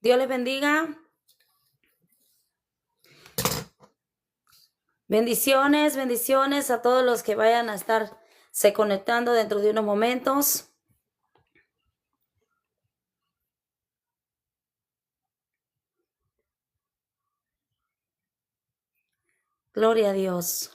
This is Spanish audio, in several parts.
Dios les bendiga. Bendiciones, bendiciones a todos los que vayan a estarse conectando dentro de unos momentos. Gloria a Dios.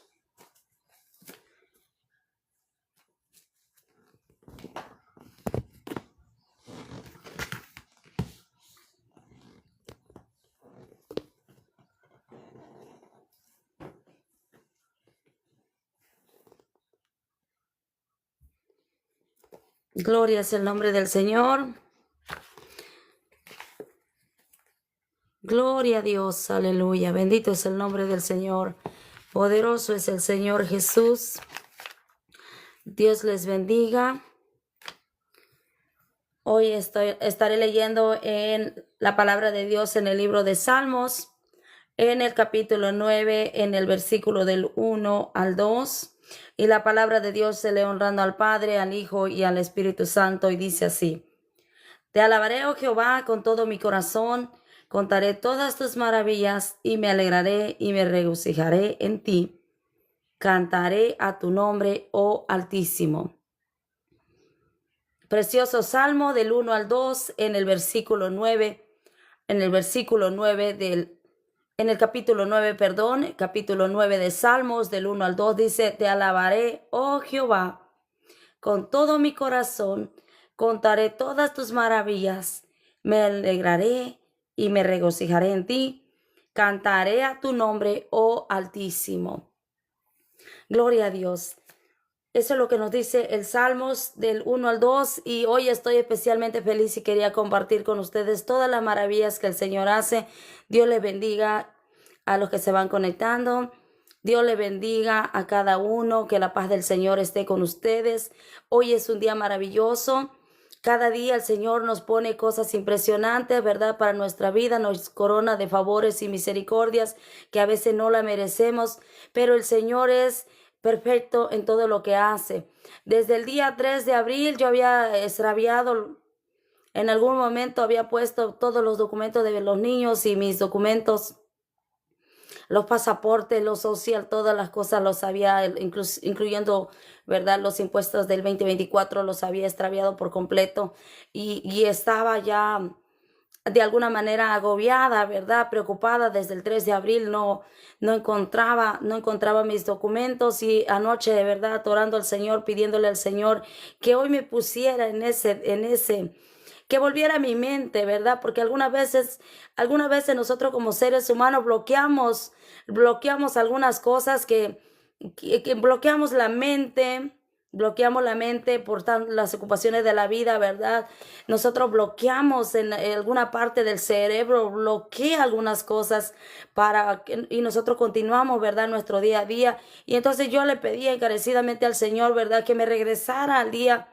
Gloria es el nombre del Señor. Gloria a Dios, aleluya. Bendito es el nombre del Señor. Poderoso es el Señor Jesús. Dios les bendiga. Hoy estaré leyendo en la palabra de Dios en el libro de Salmos, en el capítulo 9, en el versículo del 1 al 2. Y la palabra de Dios se lee honrando al Padre, al Hijo y al Espíritu Santo, y dice así: Te alabaré, oh Jehová, con todo mi corazón, contaré todas tus maravillas, y me alegraré y me regocijaré en ti. Cantaré a tu nombre, oh Altísimo. Precioso Salmo del 1 al 2, en el versículo 9, en el capítulo 9, capítulo 9 de Salmos del 1 al 2 dice: Te alabaré, oh Jehová, con todo mi corazón, contaré todas tus maravillas, me alegraré y me regocijaré en ti, cantaré a tu nombre, oh Altísimo. Gloria a Dios. Eso es lo que nos dice el Salmos del 1 al 2, y hoy estoy especialmente feliz y quería compartir con ustedes todas las maravillas que el Señor hace. Dios les bendiga a los que se van conectando. Dios les bendiga a cada uno, que la paz del Señor esté con ustedes. Hoy es un día maravilloso. Cada día el Señor nos pone cosas impresionantes, ¿verdad? Para nuestra vida, nos corona de favores y misericordias que a veces no la merecemos, pero el Señor es perfecto en todo lo que hace. Desde el día 3 de abril yo había extraviado, en algún momento había puesto todos los documentos de los niños y mis documentos, los pasaportes, los social, todas las cosas los había, incluyendo, ¿verdad? Los impuestos del 2024 los había extraviado por completo, y estaba ya de alguna manera agobiada, ¿verdad? Preocupada desde el 3 de abril, no encontraba mis documentos, y anoche, de verdad, orando al Señor, pidiéndole al Señor que hoy me pusiera que volviera a mi mente, ¿verdad? Porque algunas veces nosotros como seres humanos bloqueamos algunas cosas que bloqueamos la mente. Bloqueamos la mente por las ocupaciones de la vida, ¿verdad? Nosotros bloqueamos en alguna parte del cerebro, bloquea algunas cosas y nosotros continuamos, ¿verdad? Nuestro día a día. Y entonces yo le pedí encarecidamente al Señor, ¿verdad? Que me regresara al día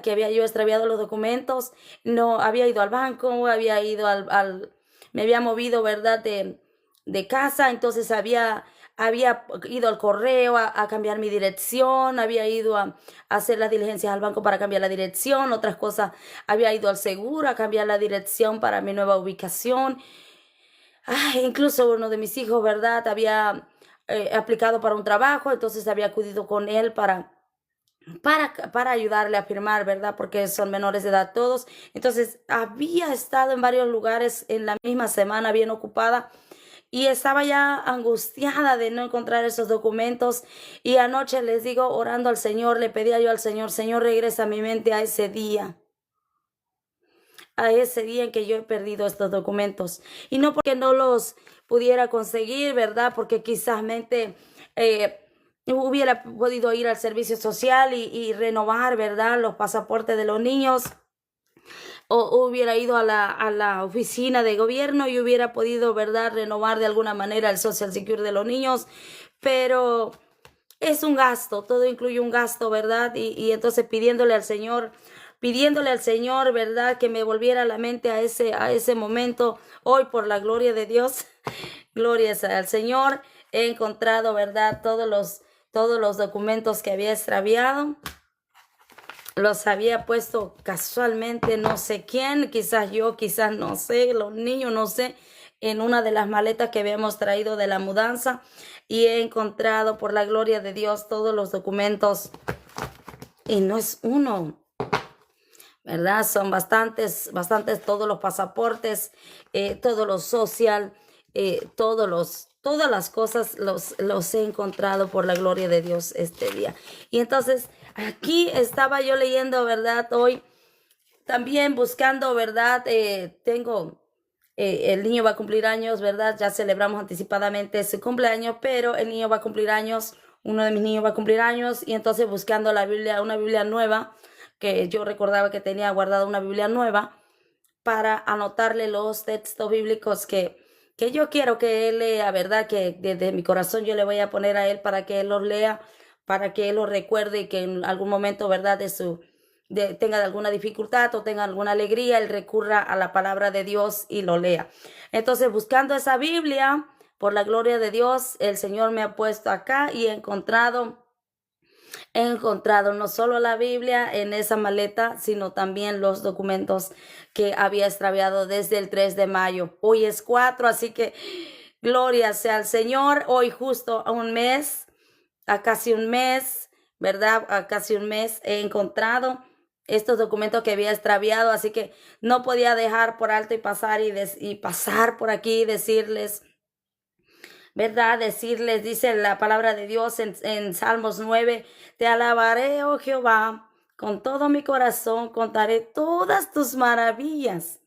que había yo extraviado los documentos. No había ido al banco, había ido me había movido, ¿verdad? De casa, entonces había ido al correo a cambiar mi dirección, había ido a hacer las diligencias al banco para cambiar la dirección, otras cosas, había ido al seguro a cambiar la dirección para mi nueva ubicación. Incluso uno de mis hijos, ¿verdad? Había aplicado para un trabajo, entonces había acudido con él para ayudarle a firmar, ¿verdad? Porque son menores de edad todos. Entonces había estado en varios lugares en la misma semana, bien ocupada, y estaba ya angustiada de no encontrar esos documentos. Y anoche, les digo, orando al Señor, le pedía yo al Señor: Señor, regresa mi mente a ese día en que yo he perdido estos documentos. Y no porque no los pudiera conseguir, ¿verdad? Porque quizás hubiera podido ir al servicio social y renovar, ¿verdad?, los pasaportes de los niños, o hubiera ido a la oficina de gobierno y hubiera podido, ¿verdad?, renovar de alguna manera el Social Security de los niños, pero es un gasto, todo incluye un gasto, ¿verdad? Y entonces pidiéndole al Señor, ¿verdad?, que me volviera a la mente a ese momento. Hoy, por la gloria de Dios, gloria al Señor, he encontrado, ¿verdad?, todos los documentos que había extraviado. los había puesto casualmente, no sé quién, quizás yo, quizás no sé, los niños, no sé, en una de las maletas que habíamos traído de la mudanza y he encontrado por la gloria de Dios todos los documentos y no es uno, ¿verdad? Son bastantes todos los pasaportes, todos los social, todas las cosas los he encontrado por la gloria de Dios este día. Y entonces aquí estaba yo leyendo, ¿verdad? Hoy también buscando, ¿verdad? El niño va a cumplir años, ¿verdad? Ya celebramos anticipadamente su cumpleaños, pero el niño va a cumplir años, uno de mis niños va a cumplir años, y entonces buscando la Biblia, una Biblia nueva, que yo recordaba que tenía guardada una Biblia nueva, para anotarle los textos bíblicos que yo quiero que él lea, ¿verdad? Que desde mi corazón yo le voy a poner a él para que él los lea, para que él los recuerde y que en algún momento, ¿verdad? Tenga alguna dificultad o tenga alguna alegría, él recurra a la palabra de Dios y lo lea. Entonces, buscando esa Biblia, por la gloria de Dios, el Señor me ha puesto acá y he encontrado no solo la Biblia en esa maleta, sino también los documentos que había extraviado desde el 3 de mayo. Hoy es 4, así que gloria sea al Señor. Hoy justo a un mes, a casi un mes, ¿verdad? A casi un mes he encontrado estos documentos que había extraviado, así que no podía dejar por alto y pasar y pasar por aquí y decirles, ¿verdad? Decirles, dice la palabra de Dios en Salmos 9, te alabaré, oh Jehová, con todo mi corazón, contaré todas tus maravillas.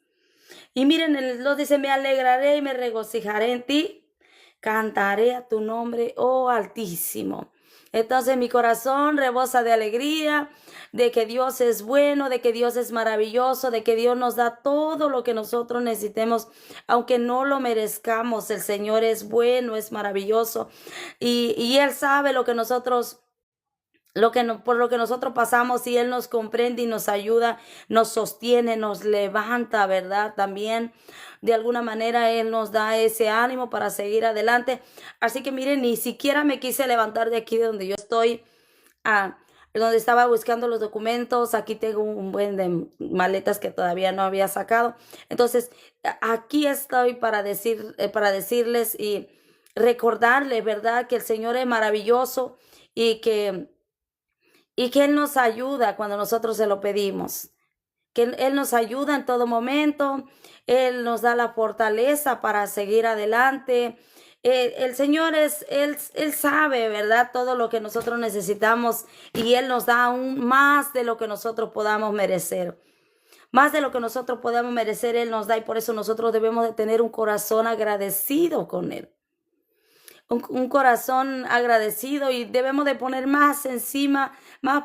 Y miren, lo dice, me alegraré y me regocijaré en ti, cantaré a tu nombre, oh Altísimo. Entonces mi corazón rebosa de alegría, de que Dios es bueno, de que Dios es maravilloso, de que Dios nos da todo lo que nosotros necesitemos, aunque no lo merezcamos. El Señor es bueno, es maravilloso y Él sabe lo que nosotros por lo que nosotros pasamos, y Él nos comprende y nos ayuda, nos sostiene, nos levanta, ¿verdad? También de alguna manera Él nos da ese ánimo para seguir adelante. Así que miren, ni siquiera me quise levantar de aquí de donde yo estoy, a donde estaba buscando los documentos. Aquí tengo un buen de maletas que todavía no había sacado. Entonces, aquí estoy para decirles y recordarles, ¿verdad? Que el Señor es maravilloso y que Él nos ayuda cuando nosotros se lo pedimos, que Él nos ayuda en todo momento, Él nos da la fortaleza para seguir adelante. El Señor Él sabe, ¿verdad? Todo lo que nosotros necesitamos y Él nos da aún más de lo que nosotros podamos merecer. Más de lo que nosotros podamos merecer, Él nos da, y por eso nosotros debemos de tener un corazón agradecido con Él. Un corazón agradecido, y debemos de poner más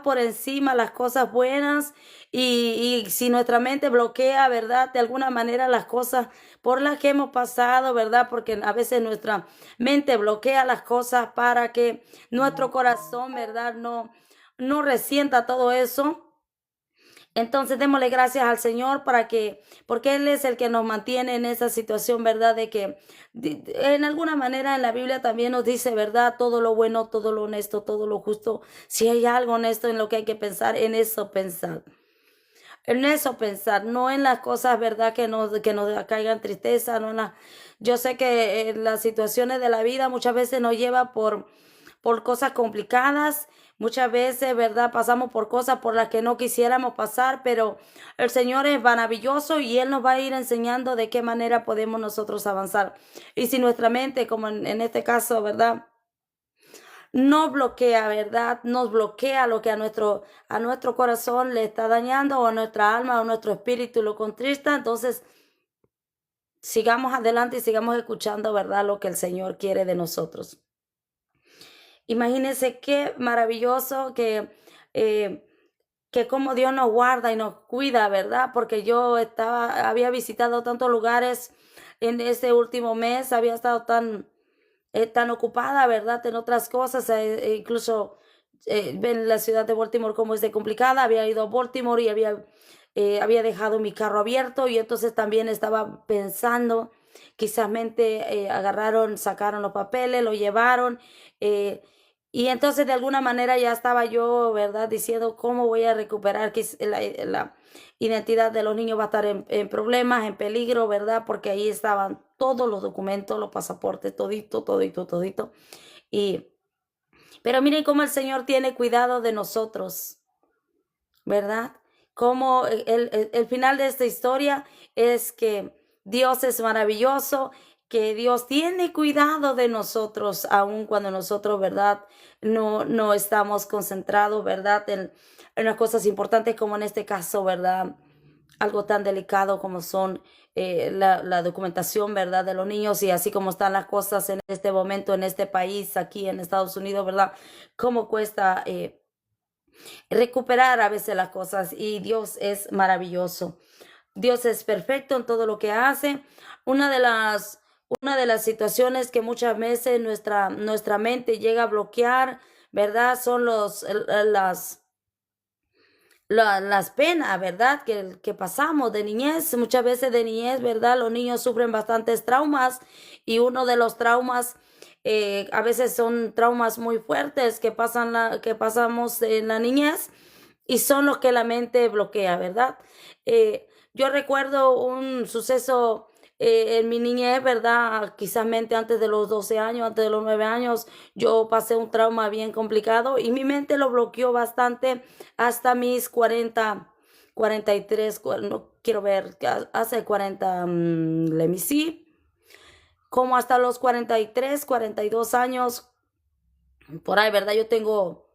por encima las cosas buenas, y si nuestra mente bloquea, ¿verdad? De alguna manera las cosas por las que hemos pasado, ¿verdad? Porque a veces nuestra mente bloquea las cosas para que nuestro corazón, ¿verdad? No resienta todo eso. Entonces démosle gracias al Señor porque Él es el que nos mantiene en esa situación, ¿verdad? De que en alguna manera en la Biblia también nos dice, ¿verdad? Todo lo bueno, todo lo honesto, todo lo justo. Si hay algo honesto en lo que hay que pensar, en eso pensar. En eso pensar, no en las cosas, ¿verdad? Que nos caigan tristeza, no en yo sé que las situaciones de la vida muchas veces nos lleva por cosas complicadas. Muchas veces, ¿verdad? Pasamos por cosas por las que no quisiéramos pasar, pero el Señor es maravilloso y Él nos va a ir enseñando de qué manera podemos nosotros avanzar. Y si nuestra mente, como en este caso, ¿verdad? No bloquea, ¿verdad? Nos bloquea lo que a nuestro corazón le está dañando, o a nuestra alma, o a nuestro espíritu lo contrista. Entonces, sigamos adelante y sigamos escuchando, ¿verdad? Lo que el Señor quiere de nosotros. Imagínense qué maravilloso que como Dios nos guarda y nos cuida, ¿verdad? Porque yo había visitado tantos lugares en este último mes, había estado tan ocupada, ¿verdad? En otras cosas, incluso ven la ciudad de Baltimore cómo es de complicada. Había ido a Baltimore y había dejado mi carro abierto, y entonces también estaba pensando, quizás sacaron los papeles, lo llevaron. Y entonces de alguna manera ya estaba yo, ¿verdad? Diciendo cómo voy a recuperar que la identidad de los niños va a estar en problemas, en peligro, ¿verdad? Porque ahí estaban todos los documentos, los pasaportes, todito, todito, todito. Y, pero miren cómo el Señor tiene cuidado de nosotros, ¿verdad? Como el final de esta historia es que Dios es maravilloso, que Dios tiene cuidado de nosotros, aun cuando nosotros, ¿verdad? No estamos concentrados, ¿verdad? En las cosas importantes como en este caso, ¿verdad? Algo tan delicado como son la documentación, ¿verdad? De los niños y así como están las cosas en este momento, en este país, aquí en Estados Unidos, ¿verdad? Cómo cuesta recuperar a veces las cosas y Dios es maravilloso. Dios es perfecto en todo lo que hace. Una de las, una de las situaciones que muchas veces nuestra mente llega a bloquear, ¿verdad? Son las penas, ¿verdad? Que pasamos de niñez. Muchas veces de niñez, ¿verdad? Los niños sufren bastantes traumas y uno de los traumas a veces son traumas muy fuertes que pasamos en la niñez y son los que la mente bloquea, ¿verdad? Yo recuerdo un suceso en mi niñez, ¿verdad? Quizás mente antes de los 12 años, antes de los 9 años, yo pasé un trauma bien complicado y mi mente lo bloqueó bastante hasta mis 43, no quiero ver, hace 40, let me see, como hasta los 43, 42 años, por ahí, ¿verdad? Yo tengo,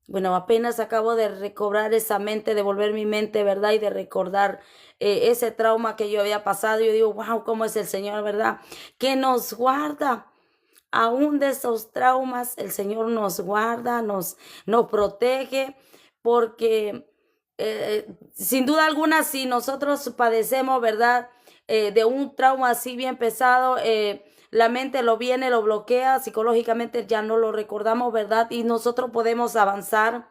bueno, apenas acabo de recobrar esa mente, de volver mi mente, ¿verdad? Y de recordar ese trauma que yo había pasado. Yo digo, wow, ¿cómo es el Señor, verdad? Que nos guarda. Aún de esos traumas, el Señor nos guarda, nos protege, porque sin duda alguna, si nosotros padecemos, ¿verdad? De un trauma así bien pesado, la mente lo viene, lo bloquea, psicológicamente ya no lo recordamos, ¿verdad? Y nosotros podemos avanzar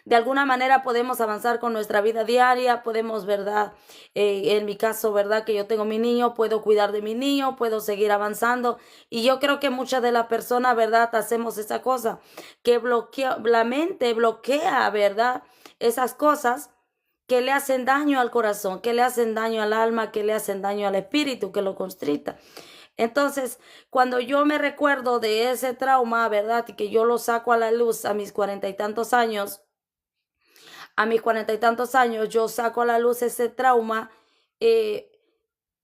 de alguna manera podemos avanzar con nuestra vida diaria, podemos, ¿verdad? En mi caso, ¿verdad? Que yo tengo mi niño, puedo cuidar de mi niño, puedo seguir avanzando. Y yo creo que muchas de las personas, ¿verdad? Hacemos esa cosa, que bloquea, la mente bloquea, ¿verdad? Esas cosas que le hacen daño al corazón, que le hacen daño al alma, que le hacen daño al espíritu, que lo constrita. Entonces, cuando yo me recuerdo de ese trauma, ¿verdad? Y que yo lo saco a la luz a mis 40 y tantos años, a mis 40 y tantos años, yo saco a la luz ese trauma, eh,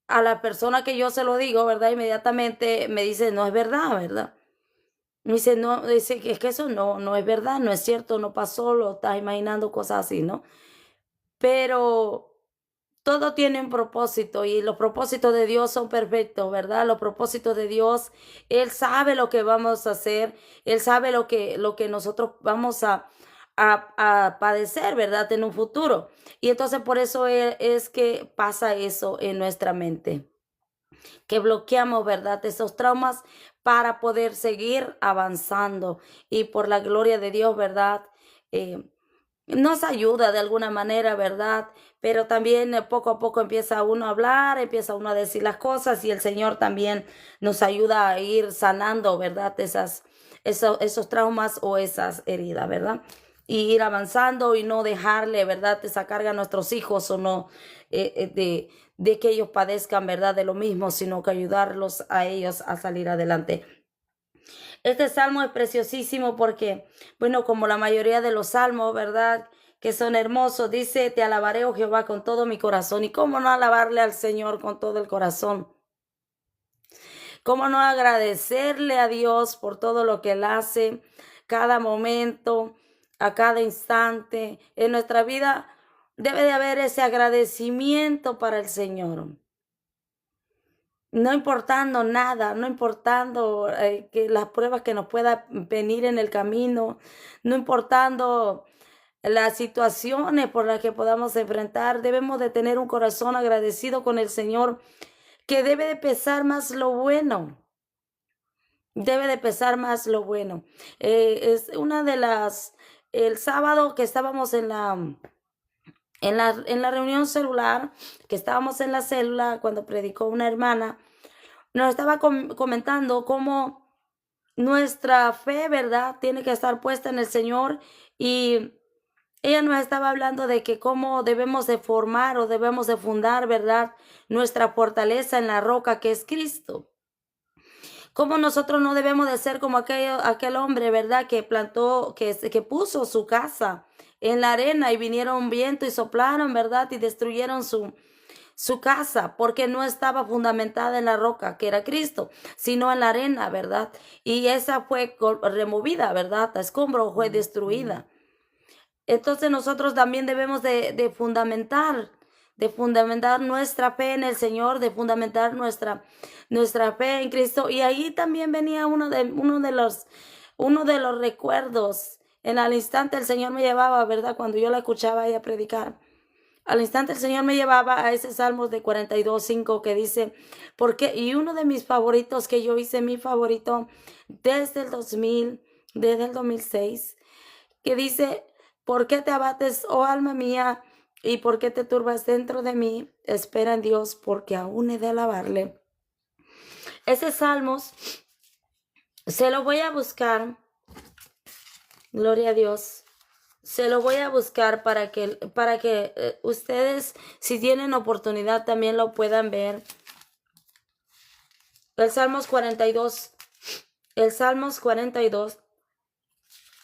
a la persona que yo se lo digo, ¿verdad? Inmediatamente me dice, no es verdad, ¿verdad? Me dice, no, dice que es que eso no es verdad, no es cierto, no pasó, lo estás imaginando, cosas así, ¿no? Pero todo tiene un propósito y los propósitos de Dios son perfectos, ¿verdad? Los propósitos de Dios, Él sabe lo que vamos a hacer, Él sabe lo que nosotros vamos a padecer, ¿verdad? En un futuro. Y entonces por eso es que pasa eso en nuestra mente, que bloqueamos, ¿verdad? Esos traumas para poder seguir avanzando y por la gloria de Dios, ¿verdad? Eh, nos ayuda de alguna manera, ¿verdad? Pero también poco a poco empieza uno a hablar, empieza uno a decir las cosas y el Señor también nos ayuda a ir sanando, ¿verdad? Esos traumas o esas heridas, ¿verdad? Y ir avanzando y no dejarle, ¿verdad? Esa carga a nuestros hijos o no de que ellos padezcan, ¿verdad? De lo mismo, sino que ayudarlos a ellos a salir adelante. Este salmo es preciosísimo porque, bueno, como la mayoría de los salmos, ¿verdad? Que son hermosos, dice, te alabaré, oh Jehová, con todo mi corazón. ¿Y cómo no alabarle al Señor con todo el corazón? ¿Cómo no agradecerle a Dios por todo lo que Él hace, cada momento, a cada instante? En nuestra vida debe de haber ese agradecimiento para el Señor. No importando nada, no importando que las pruebas que nos pueda venir en el camino, no importando las situaciones por las que podamos enfrentar, debemos de tener un corazón agradecido con el Señor, que debe de pesar más lo bueno, debe de pesar más lo bueno. Es una de el sábado que estábamos en la reunión celular, que estábamos en la célula cuando predicó una hermana, nos estaba comentando cómo nuestra fe, ¿verdad? Tiene que estar puesta en el Señor. Y ella nos estaba hablando de que cómo debemos de formar o debemos de fundar, ¿verdad? Nuestra fortaleza en la roca que es Cristo. Cómo nosotros no debemos de ser como aquel hombre, ¿verdad? Que plantó, que puso su casa en la arena y vinieron viento y soplaron, ¿verdad? Y destruyeron su casa, porque no estaba fundamentada en la roca, que era Cristo, sino en la arena, ¿verdad? Y esa fue removida, ¿verdad? A escombro fue destruida. Entonces nosotros también debemos de fundamentar nuestra fe en el Señor, de fundamentar nuestra fe en Cristo. Y ahí también venía uno de los recuerdos. Al instante el Señor me llevaba, ¿verdad? Cuando yo la escuchaba a ella predicar. Al instante el Señor me llevaba a ese Salmos de 42:5 que dice, y uno de mis favoritos que yo hice, mi favorito desde el 2006, que dice, ¿por qué te abates, oh alma mía? ¿Y por qué te turbas dentro de mí? Espera en Dios, porque aún he de alabarle. Ese Salmos se lo voy a buscar, gloria a Dios. Se lo voy a buscar para que ustedes, si tienen oportunidad, también lo puedan ver. El Salmos 42,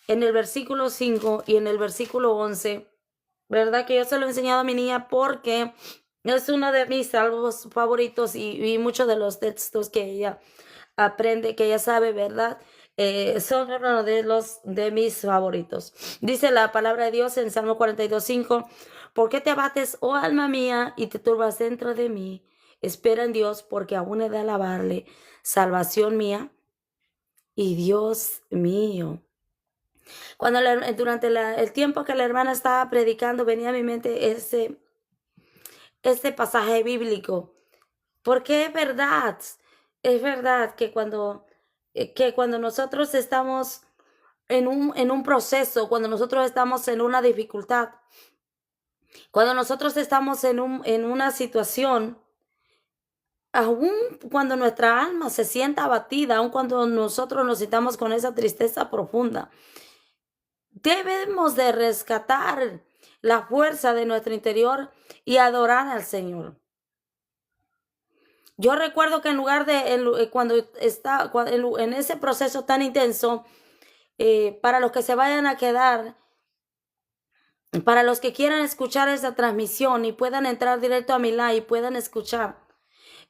en el versículo 5 y en el versículo 11, ¿verdad? Que yo se lo he enseñado a mi niña porque es uno de mis salmos favoritos y muchos de los textos que ella aprende, que ella sabe, ¿verdad? Son uno de mis favoritos. Dice la palabra de Dios en Salmo 42:5, ¿por qué te abates, oh alma mía, y te turbas dentro de mí? Espera en Dios, porque aún he de alabarle, salvación mía y Dios mío. Durante el tiempo que la hermana estaba predicando, venía a mi mente este pasaje bíblico, porque es verdad que cuando nosotros estamos en un proceso, cuando nosotros estamos en una dificultad, cuando nosotros estamos en una situación, aun cuando nuestra alma se sienta abatida, aun cuando nosotros nos sintamos con esa tristeza profunda, debemos de rescatar la fuerza de nuestro interior y adorar al Señor. Yo recuerdo que en lugar de cuando está en ese proceso tan intenso, para los que se vayan a quedar, para los que quieran escuchar esa transmisión y puedan entrar directo a mi live y puedan escuchar,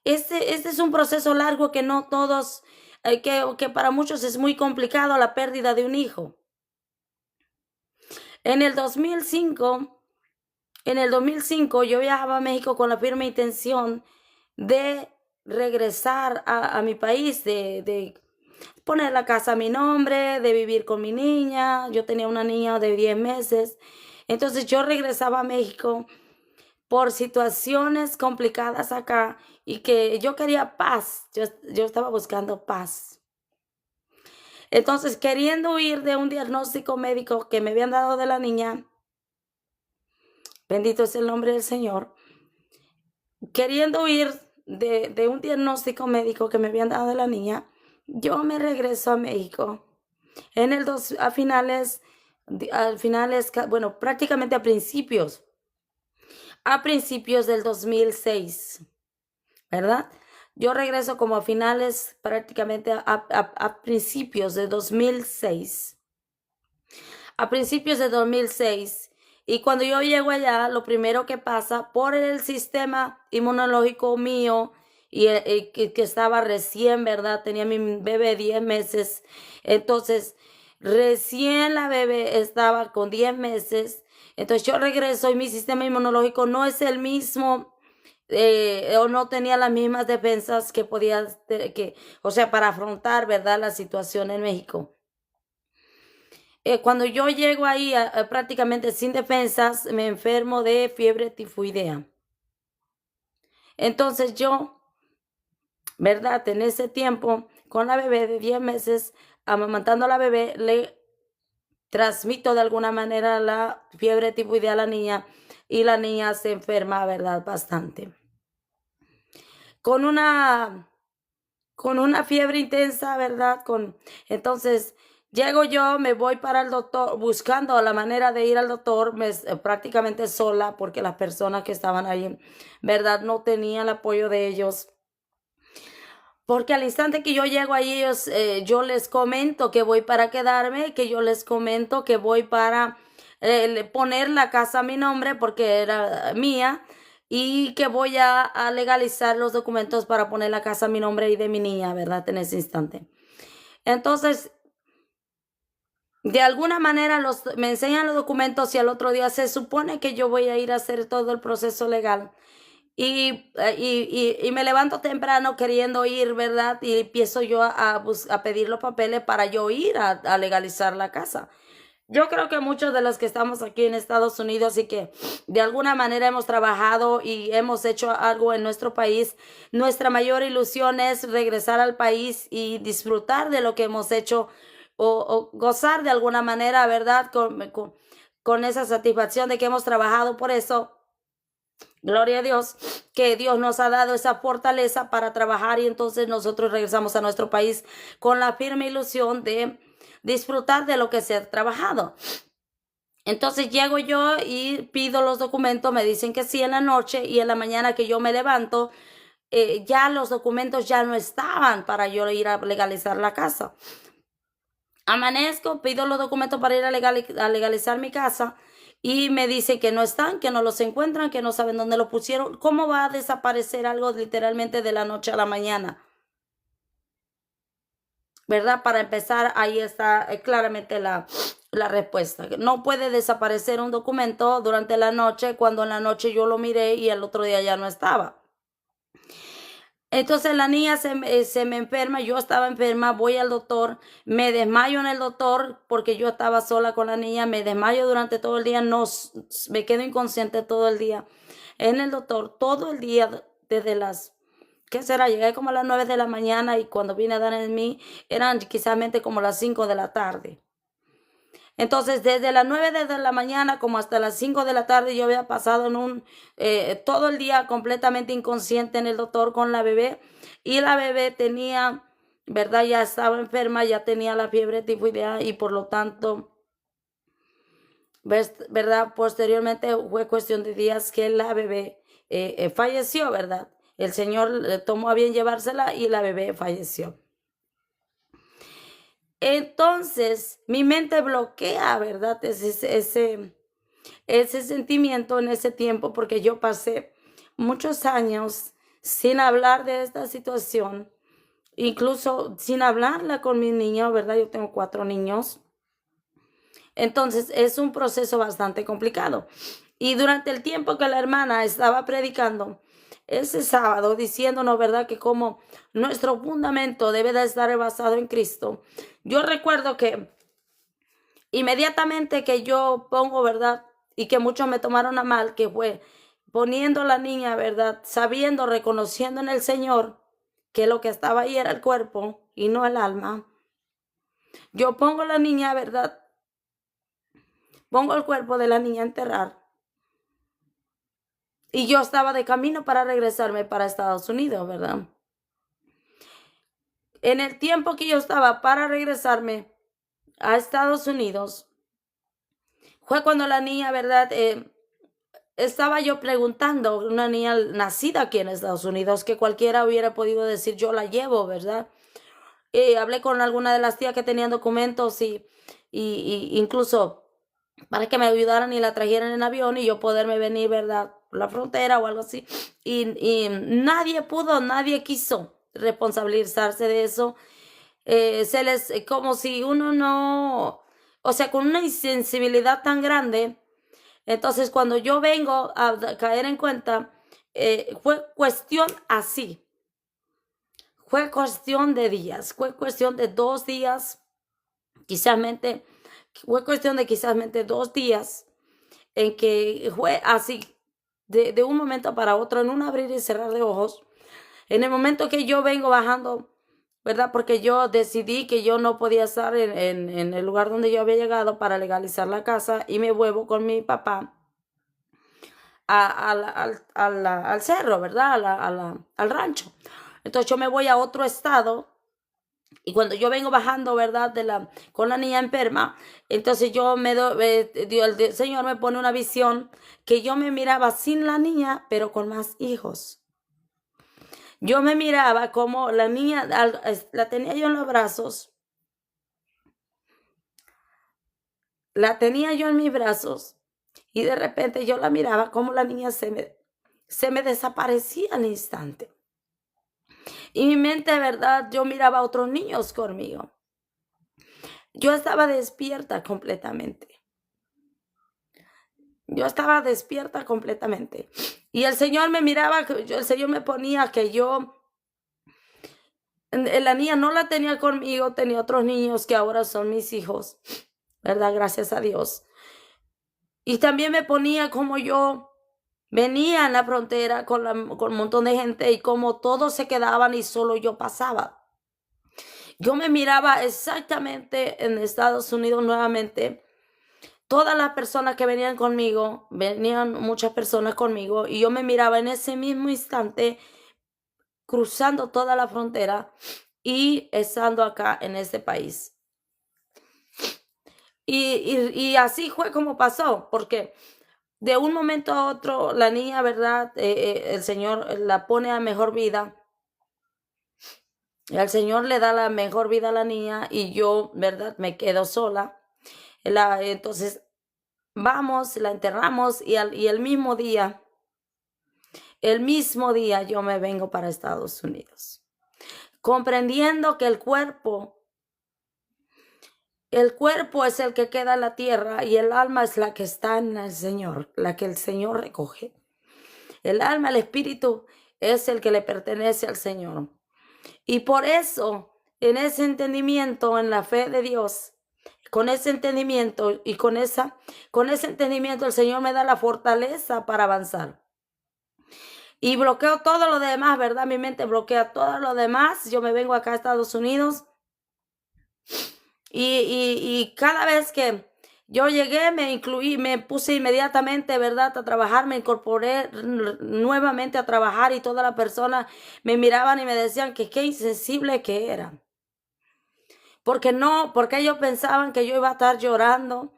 este es un proceso largo que no todos, que para muchos es muy complicado, la pérdida de un hijo. En el 2005 yo viajaba a México con la firme intención de regresar a mi país, de poner la casa a mi nombre, de vivir con mi niña. Yo tenía una niña de 10 meses. Entonces yo regresaba a México por situaciones complicadas acá y que yo quería paz. Yo estaba buscando paz. Entonces, queriendo huir de un diagnóstico médico que me habían dado de la niña, bendito es el nombre del Señor, queriendo huir de un diagnóstico médico que me habían dado de la niña, yo me regreso a México. Bueno, prácticamente a principios del 2006, ¿verdad? Yo regreso como a finales, prácticamente a principios de 2006. A principios de 2006. Y cuando yo llego allá, lo primero que pasa por el sistema inmunológico mío, y que estaba recién, ¿verdad? Tenía mi bebé 10 meses. Entonces, recién la bebé estaba con 10 meses. Entonces, yo regreso y mi sistema inmunológico no es el mismo, o no tenía las mismas defensas que podía, o sea, para afrontar, ¿verdad? La situación en México. Cuando yo llego ahí prácticamente sin defensas, me enfermo de fiebre tifoidea. Entonces yo, ¿verdad? En ese tiempo, con la bebé de 10 meses, amamantando a la bebé, le transmito de alguna manera la fiebre tifoidea a la niña y la niña se enferma, ¿verdad? Bastante. Con una con una fiebre intensa, ¿verdad? Entonces, llego yo, me voy para el doctor, buscando la manera de ir al doctor, prácticamente sola, porque las personas que estaban ahí, ¿verdad? No tenían el apoyo de ellos. Porque al instante que yo llego ahí, yo les comento que voy para quedarme, que yo les comento que voy para poner la casa a mi nombre porque era mía y que voy a legalizar los documentos para poner la casa a mi nombre y de mi niña, ¿verdad? En ese instante. Entonces, de alguna manera me enseñan los documentos y al otro día se supone que yo voy a ir a hacer todo el proceso legal. Y me levanto temprano queriendo ir, ¿verdad? Y empiezo yo a pedir los papeles para yo ir a legalizar la casa. Yo creo que muchos de los que estamos aquí en Estados Unidos y que de alguna manera hemos trabajado y hemos hecho algo en nuestro país, nuestra mayor ilusión es regresar al país y disfrutar de lo que hemos hecho o gozar de alguna manera, ¿verdad? Con esa satisfacción de que hemos trabajado por eso. Gloria a Dios, que Dios nos ha dado esa fortaleza para trabajar y entonces nosotros regresamos a nuestro país con la firme ilusión de disfrutar de lo que se ha trabajado. Entonces llego yo y pido los documentos, me dicen que sí en la noche y en la mañana que yo me levanto, ya los documentos ya no estaban para yo ir a legalizar la casa. Amanezco, pido los documentos para ir a legalizar mi casa y me dice que no están, que no los encuentran, que no saben dónde lo pusieron. ¿Cómo va a desaparecer algo literalmente de la noche a la mañana? ¿Verdad? Para empezar, ahí está claramente la respuesta. No puede desaparecer un documento durante la noche cuando en la noche yo lo miré y el otro día ya no estaba. Entonces la niña se me enferma, yo estaba enferma, voy al doctor, me desmayo en el doctor porque yo estaba sola con la niña, me desmayo durante todo el día, no, me quedo inconsciente todo el día en el doctor, todo el día desde ¿qué será? Llegué como a las 9 de la mañana y cuando vine a dar en mí eran quizás como las 5 de la tarde. Entonces, desde las 9 de la mañana como hasta las 5 de la tarde, yo había pasado todo el día completamente inconsciente en el doctor con la bebé. Y la bebé tenía, ¿verdad? Ya estaba enferma, ya tenía la fiebre tifoidea y por lo tanto, ¿verdad? Posteriormente fue cuestión de días que la bebé falleció, ¿verdad? El Señor tomó a bien llevársela y la bebé falleció. Entonces, mi mente bloquea, ¿verdad? Ese sentimiento en ese tiempo, porque yo pasé muchos años sin hablar de esta situación, incluso sin hablarla con mis niños, ¿verdad? Yo tengo 4 niños. Entonces, es un proceso bastante complicado. Y durante el tiempo que la hermana estaba predicando, ese sábado, diciéndonos, ¿verdad? Que como nuestro fundamento debe de estar basado en Cristo. Yo recuerdo que inmediatamente que yo pongo, ¿verdad? Y que muchos me tomaron a mal, que fue poniendo a la niña, ¿verdad? Sabiendo, reconociendo en el Señor que lo que estaba ahí era el cuerpo y no el alma. Yo pongo a la niña, ¿verdad? Pongo el cuerpo de la niña a enterrar. Y yo estaba de camino para regresarme para Estados Unidos, ¿verdad? En el tiempo que yo estaba para regresarme a Estados Unidos, fue cuando la niña, ¿verdad? Estaba yo preguntando, una niña nacida aquí en Estados Unidos, que cualquiera hubiera podido decir, yo la llevo, ¿verdad? Hablé con alguna de las tías que tenían documentos y incluso para que me ayudaran y la trajeran en avión y yo poderme venir, ¿verdad? Por la frontera o algo así. Y nadie pudo, nadie quiso responsabilizarse de eso. Como si uno no, o sea, con una insensibilidad tan grande. Entonces, cuando yo vengo a caer en cuenta, fue cuestión así. Fue cuestión de días, fue cuestión de 2 días, fue cuestión de quizás 2 días en que fue así, de un momento para otro, en un abrir y cerrar de ojos. En el momento que yo vengo bajando, ¿verdad? Porque yo decidí que yo no podía estar en el lugar donde yo había llegado para legalizar la casa y me vuelvo con mi papá al cerro, ¿verdad? Al rancho. Entonces yo me voy a otro estado. Y cuando yo vengo bajando, ¿verdad? Con la niña enferma, entonces el Señor me pone una visión que yo me miraba sin la niña, pero con más hijos. Yo me miraba como la niña, la tenía yo en los brazos, la tenía yo en mis brazos, y de repente yo la miraba como la niña se me desaparecía al instante. Y mi mente, de verdad, yo miraba a otros niños conmigo. Yo estaba despierta completamente. Yo estaba despierta completamente. Y el Señor me miraba, el Señor me ponía que la niña no la tenía conmigo, tenía otros niños que ahora son mis hijos, ¿verdad? Gracias a Dios. Y también me ponía como yo venía en la frontera con un montón de gente y como todos se quedaban y solo yo pasaba. Yo me miraba exactamente en Estados Unidos nuevamente. Todas las personas que venían conmigo, venían muchas personas conmigo, y yo me miraba en ese mismo instante cruzando toda la frontera y estando acá en este país. Y así fue como pasó, porque de un momento a otro la niña, ¿verdad? El Señor la pone a mejor vida. El Señor le da la mejor vida a la niña y yo, ¿verdad? Me quedo sola. Entonces vamos, la enterramos y el mismo día yo me vengo para Estados Unidos, comprendiendo que el cuerpo es el que queda en la tierra y el alma es la que está en el Señor, la que el Señor recoge. El alma, el espíritu es el que le pertenece al Señor. Y por eso, en ese entendimiento, en la fe de Dios, con ese entendimiento y con ese entendimiento, el Señor me da la fortaleza para avanzar. Y bloqueo todo lo demás, ¿verdad? Mi mente bloquea todo lo demás. Yo me vengo acá a Estados Unidos. Y cada vez que yo llegué, me puse inmediatamente, ¿verdad?, a trabajar, me incorporé nuevamente a trabajar y todas las personas me miraban y me decían que qué insensible que era. Porque ellos pensaban que yo iba a estar llorando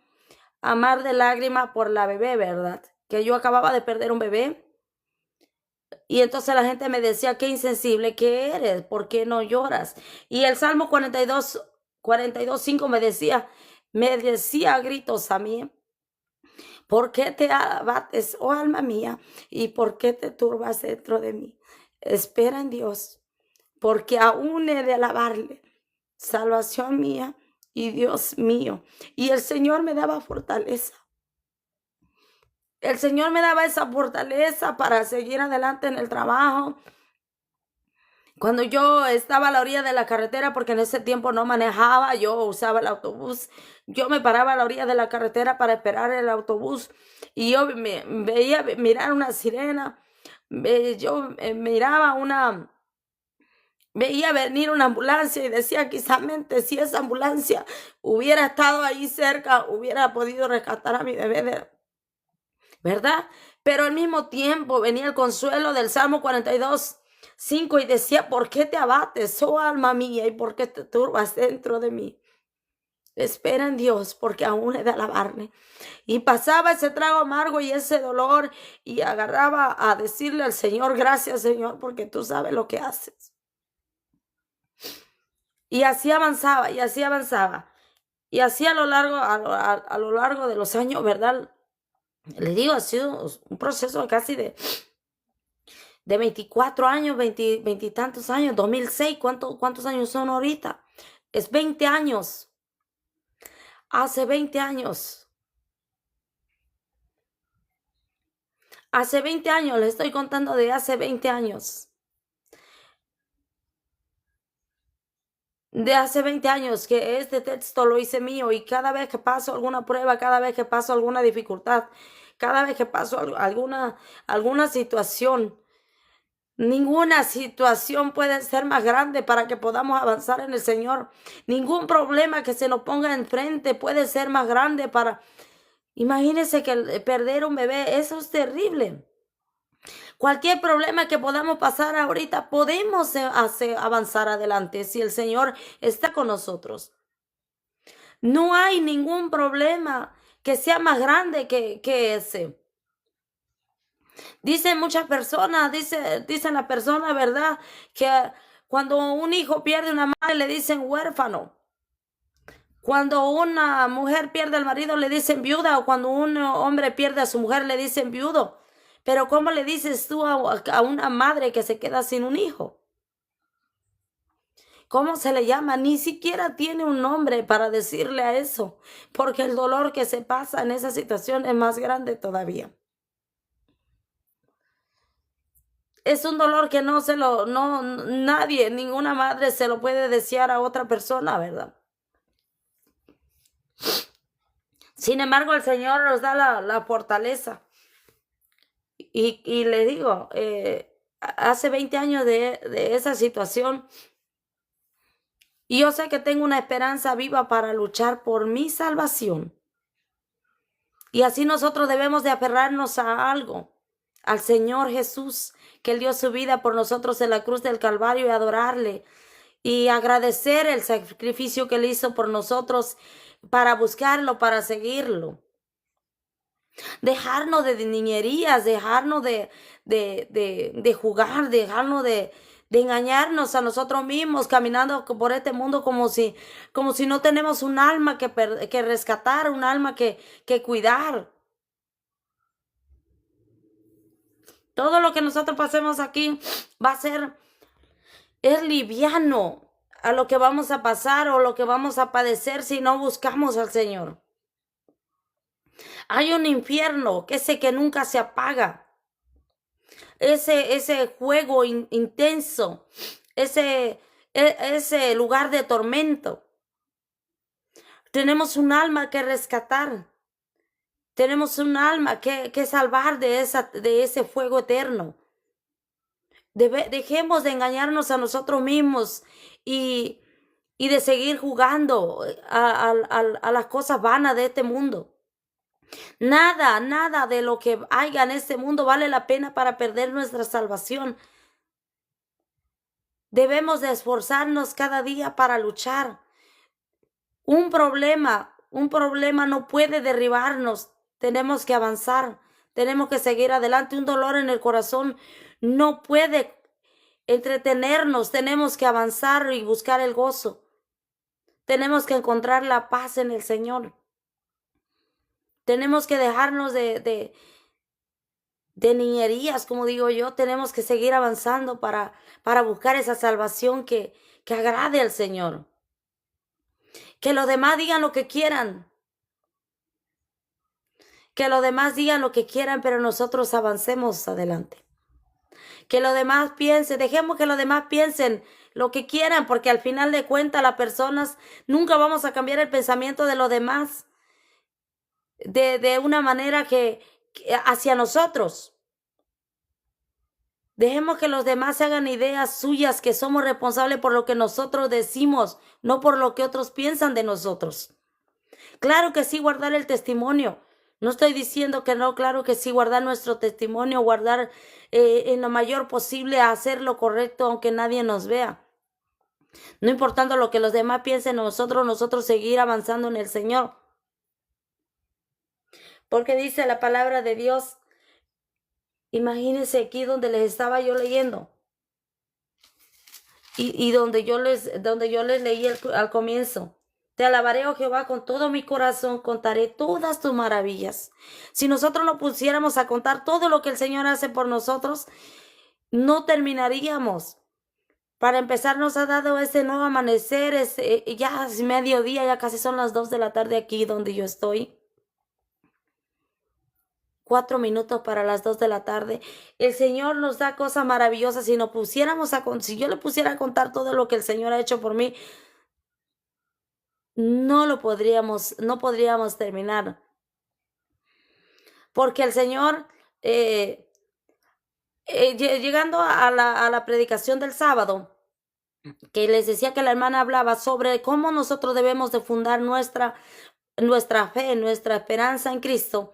a mar de lágrimas por la bebé, ¿verdad? Que yo acababa de perder un bebé. Y entonces la gente me decía, qué insensible que eres, ¿por qué no lloras? Y el Salmo 42:5 me decía a gritos a mí, ¿por qué te abates, oh alma mía? ¿Y por qué te turbas dentro de mí? Espera en Dios, porque aún he de alabarle, salvación mía y Dios mío. Y el Señor me daba fortaleza. El Señor me daba esa fortaleza para seguir adelante en el trabajo. Cuando yo estaba a la orilla de la carretera, porque en ese tiempo no manejaba, yo usaba el autobús. Yo me paraba a la orilla de la carretera para esperar el autobús y yo veía mirar una sirena. Veía venir una ambulancia y decía, quizásmente si esa ambulancia hubiera estado ahí cerca, hubiera podido rescatar a mi bebé, ¿verdad? Pero al mismo tiempo venía el consuelo del Salmo 42:5 y decía, ¿por qué te abates, oh alma mía, y por qué te turbas dentro de mí? Espera en Dios, porque aún he de alabarle. Y pasaba ese trago amargo y ese dolor y agarraba a decirle al Señor, gracias Señor, porque tú sabes lo que haces. Y así avanzaba, y así avanzaba. Y así a lo largo de los años, ¿verdad? Les digo, ha sido un proceso casi de 24 años, 20 y tantos años, 2006, ¿cuántos años son ahorita? Es 20 años. Hace 20 años. Hace 20 años, les estoy contando de hace 20 años. De hace 20 años que este texto lo hice mío y cada vez que paso alguna prueba, cada vez que paso alguna dificultad, cada vez que paso alguna situación, ninguna situación puede ser más grande para que podamos avanzar en el Señor. Ningún problema que se nos ponga enfrente puede ser más grande para... Imagínense que perder un bebé, eso es terrible. Cualquier problema que podamos pasar ahorita, podemos avanzar adelante si el Señor está con nosotros. No hay ningún problema que sea más grande que ese. Dicen muchas personas, dicen la persona, ¿verdad? Que cuando un hijo pierde una madre le dicen huérfano. Cuando una mujer pierde al marido le dicen viuda, o cuando un hombre pierde a su mujer le dicen viudo. Pero ¿cómo le dices tú a una madre que se queda sin un hijo? ¿Cómo se le llama? Ni siquiera tiene un nombre para decirle a eso, porque el dolor que se pasa en esa situación es más grande todavía. Es un dolor que nadie, ninguna madre se lo puede desear a otra persona, ¿verdad? Sin embargo, el Señor nos da la fortaleza. Y le digo, hace 20 años de esa situación, y yo sé que tengo una esperanza viva para luchar por mi salvación. Y así nosotros debemos de aferrarnos a algo, al Señor Jesús, que Él dio su vida por nosotros en la cruz del Calvario, y adorarle y agradecer el sacrificio que Él hizo por nosotros, para buscarlo, para seguirlo. Dejarnos de niñerías, dejarnos de jugar, dejarnos de engañarnos a nosotros mismos, caminando por este mundo como si no tenemos un alma que rescatar, un alma que cuidar. Todo lo que nosotros pasemos aquí es liviano a lo que vamos a pasar o lo que vamos a padecer si no buscamos al Señor. Hay un infierno que nunca se apaga. Ese juego intenso, ese lugar de tormento. Tenemos un alma que rescatar. Tenemos un alma que salvar de ese fuego eterno. Dejemos de engañarnos a nosotros mismos y de seguir jugando a las cosas vanas de este mundo. Nada de lo que haya en este mundo vale la pena para perder nuestra salvación. Debemos de esforzarnos cada día para luchar. Un problema no puede derribarnos. Tenemos que avanzar, tenemos que seguir adelante. Un dolor en el corazón no puede entretenernos. Tenemos que avanzar y buscar el gozo. Tenemos que encontrar la paz en el Señor. Tenemos que dejarnos de niñerías, como digo yo. Tenemos que seguir avanzando para buscar esa salvación que agrade al Señor. Que los demás digan lo que quieran. Que los demás digan lo que quieran, pero nosotros avancemos adelante. Que los demás piensen, dejemos que los demás piensen lo que quieran, porque al final de cuentas las personas nunca vamos a cambiar el pensamiento de los demás de una manera que hacia nosotros. Dejemos que los demás se hagan ideas suyas, que somos responsables por lo que nosotros decimos, no por lo que otros piensan de nosotros. Claro que sí, guardar el testimonio. No estoy diciendo que no, claro que sí, guardar nuestro testimonio, guardar en lo mayor posible, hacer lo correcto aunque nadie nos vea. No importando lo que los demás piensen de nosotros seguir avanzando en el Señor. Porque dice la palabra de Dios, imagínense aquí donde les estaba yo leyendo. Y donde yo les leí al comienzo. Te alabaré, oh Jehová, con todo mi corazón, contaré todas tus maravillas. Si nosotros nos pusiéramos a contar todo lo que el Señor hace por nosotros, no terminaríamos. Para empezar, nos ha dado ese nuevo amanecer, ya es mediodía, ya casi son las 2 de la tarde aquí donde yo estoy. 4 minutos para las 2 de la tarde. El Señor nos da cosas maravillosas. Si yo le pusiera a contar todo lo que el Señor ha hecho por mí, no podríamos terminar. Porque el Señor, llegando a la predicación del sábado, que les decía que la hermana hablaba sobre cómo nosotros debemos de fundar nuestra fe, nuestra esperanza en Cristo,